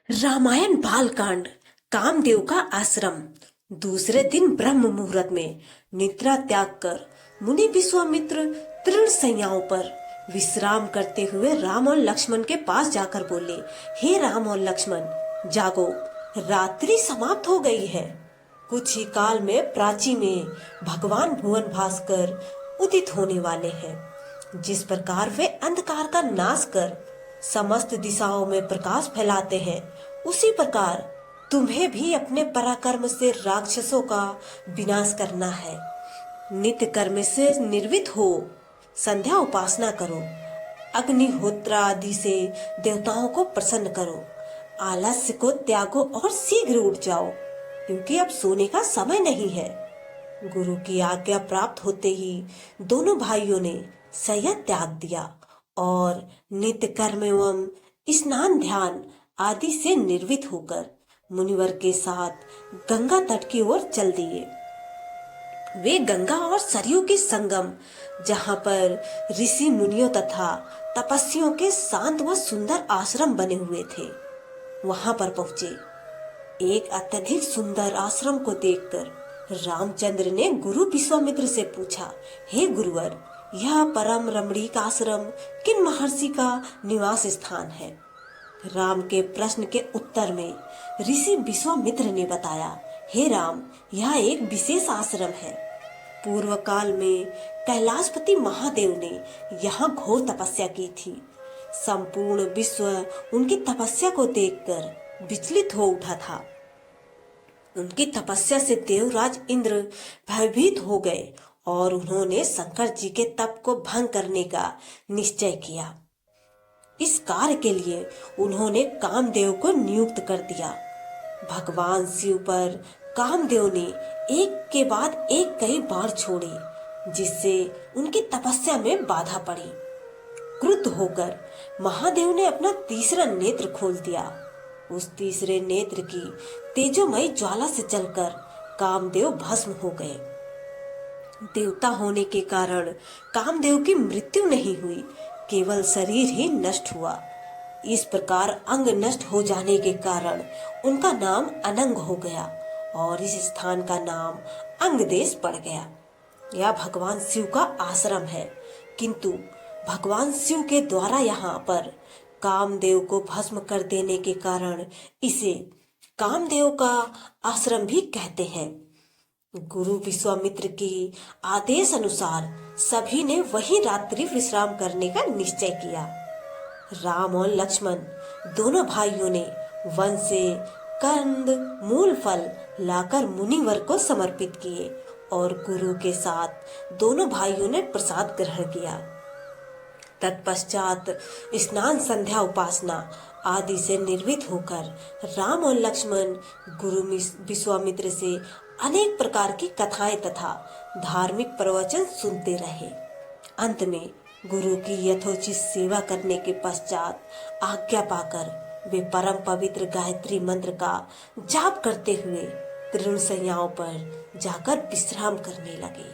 रामायण बालकांड। कामदेव का आश्रम। दूसरे दिन ब्रह्म मुहूर्त में निद्रा त्याग कर मुनि विश्वामित्र तृण शैयाओं पर विश्राम करते हुए राम और लक्ष्मण के पास जाकर बोले, हे राम और लक्ष्मण, जागो, रात्रि समाप्त हो गई है। कुछ ही काल में प्राची में भगवान भुवन भास्कर उदित होने वाले हैं। जिस प्रकार वे अंधकार का नाश कर समस्त दिशाओं में प्रकाश फैलाते हैं, उसी प्रकार तुम्हें भी अपने पराक्रम से राक्षसों का विनाश करना है। नित्य कर्म से निर्वित हो संध्या उपासना करो, अग्निहोत्र आदि से देवताओं को प्रसन्न करो, आलस्य को त्यागो और शीघ्र उठ जाओ, क्योंकि अब सोने का समय नहीं है। गुरु की आज्ञा प्राप्त होते ही दोनों भाइयों ने शय्या त्याग दिया और नित्य कर्म एवं स्नान ध्यान आदि से निर्वित होकर मुनिवर के साथ गंगा तट की ओर चल दिए। वे गंगा और सरयू के संगम, जहां पर ऋषि मुनियों तथा तपस्वियों के शांत व सुंदर आश्रम बने हुए थे, वहां पर पहुंचे। एक अत्यधिक सुंदर आश्रम को देखकर रामचंद्र ने गुरु विश्वामित्र से पूछा, हे गुरुवर, यह परम रमणीक आश्रम किन महर्षि का निवास स्थान है? राम के प्रश्न के उत्तर में ऋषि विश्वामित्र ने बताया, हे राम, यह एक विशेष आश्रम है। पूर्व काल में कैलाशपति महादेव ने यहाँ घोर तपस्या की थी। संपूर्ण विश्व उनकी तपस्या को देखकर विचलित हो उठा था। उनकी तपस्या से देवराज इंद्र भयभीत हो गए और उन्होंने शंकर जी के तप को भंग करने का निश्चय किया। इस कार्य के लिए उन्होंने कामदेव को नियुक्त कर दिया। भगवान शिव पर कामदेव ने एक के बाद एक कई बार छोड़े, जिससे उनकी तपस्या में बाधा पड़ी। क्रुद्ध होकर महादेव ने अपना तीसरा नेत्र खोल दिया। उस तीसरे नेत्र की तेजोमयी ज्वाला से जलकर कामदेव भस्म हो गए। देवता होने के कारण कामदेव की मृत्यु नहीं हुई, केवल शरीर ही नष्ट हुआ। इस प्रकार अंग नष्ट हो जाने के कारण उनका नाम अनंग हो गया और इस स्थान का नाम अंग देश पड़ गया। यह भगवान शिव का आश्रम है, किंतु भगवान शिव के द्वारा यहाँ पर कामदेव को भस्म कर देने के कारण इसे कामदेव का आश्रम भी कहते हैं। गुरु विश्वामित्र की आदेश अनुसार सभी ने वही रात्रि विश्राम करने का निश्चय किया। राम और लक्ष्मण दोनों भाइयों ने वन से कंद मूल फल लाकर मुनिवर को समर्पित किए और गुरु के साथ दोनों भाइयों ने प्रसाद ग्रहण किया। तत्पश्चात स्नान, संध्या, उपासना आदि से निर्वित होकर राम और लक्ष्मण गुरु विश्वामित्र से अनेक प्रकार की कथाएं तथा धार्मिक प्रवचन सुनते रहे। अंत में गुरु की यथोचित सेवा करने के पश्चात आज्ञा पाकर वे परम पवित्र गायत्री मंत्र का जाप करते हुए तृण शैयाओं पर जाकर विश्राम करने लगे।